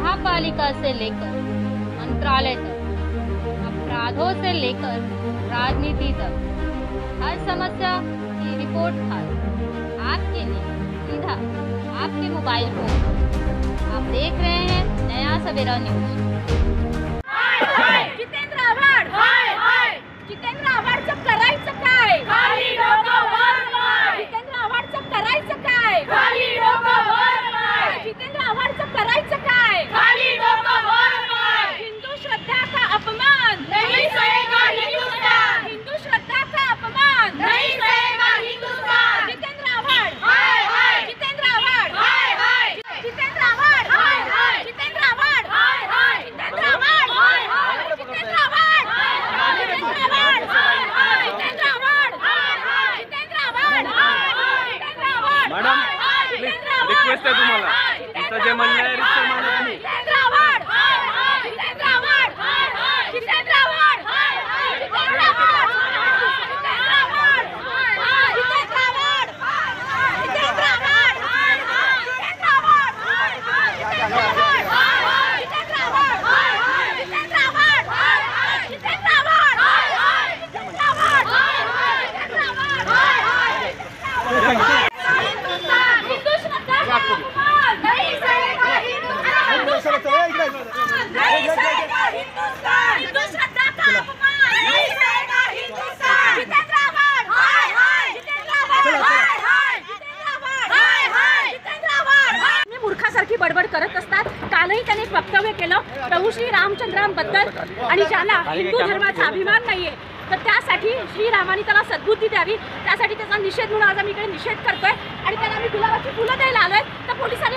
महापालिका से लेकर मंत्रालय तक, अपराधों से लेकर राजनीति तक, हर समस्या की रिपोर्ट खास आपके लिए सीधा आपके मोबाइल फोन। आप देख रहे हैं नया सवेरा न्यूज। जितेंद्र आव्हाड जितेंद्र आव्हाडचं करायचं काय? खाली डोकं वर पाय. जितेंद्र आव्हाडचं करायचं काय? खाली डोकं वर पाय. जितेंद्र आव्हाडचं करायचं काय? खाली डोकं वर पाय. हिंदू श्रद्धा का अपमान नहीं सहेगा हिंदुस्तान. हिंदू श्रद्धा का अपमान नहीं सहेगा हिंदुस्तान. जितेंद्र आव्हाड हाय हाय. जितेंद्र आव्हाड हाय हाय. जितेंद्र आव्हाड हाय हाय. जितेंद्र आव्हाड हाय हाय. जितेंद्र आव्हाड हाय हाय. जितेंद्र आव्हाड जितेंद्र आव्हाड हाय हाय. जितेंद्र आव्हाड हाय हाय. जितेंद्र आव्हाड हाय हाय. जितेंद्र आव्हाड मॅडम, जितेंद्र आव्हाड रिक्वेस्ट आहे तुम्हाला. तुमचं जे म्हणणं आहे रिक्वेस्ट माना तुम्ही. जितेंद्र आव्हाड जितेंद्र आव्हाड जितेंद्र आव्हाड जितेंद्र आव्हाड जितेंद्र आव्हाड जितेंद्र आव्हाड जितेंद्र आव्हाड जितेंद्र आव्हाड जितेंद्र आव्हाड जितेंद्र आव्हाड जितेंद्र आव्हाड जितेंद्र आव्हाड हिंदू श्रद्धा का अपमान नहीं सहेगा हिंदुस्तान. हिंदू श्रद्धा का अपमान नहीं सहेगा हिंदुस्तान. जितेंद्र आव्हाड हाय हाय. जितेंद्र आव्हाड हाय हाय. जितेंद्र आव्हाड हाय हाय. जितेंद्र आव्हाड मी मूर्खासारखी बडबड करत असतात. कालही त्याने एक वक्तव्य केलं प्रभू श्री रामचंद्रांबद्दल आणि ज्याला हिंदू धर्माचा अभिमान नाहीये तर त्यासाठी श्रीरामाने त्याला सद्बुद्धी द्यावी. त्यासाठी त्याचा निषेध म्हणून आज आम्ही इकडे निषेध करतोय आणि त्याला आम्ही गुलाबाची फुलं द्यायला आलोय तर पोलिसांनी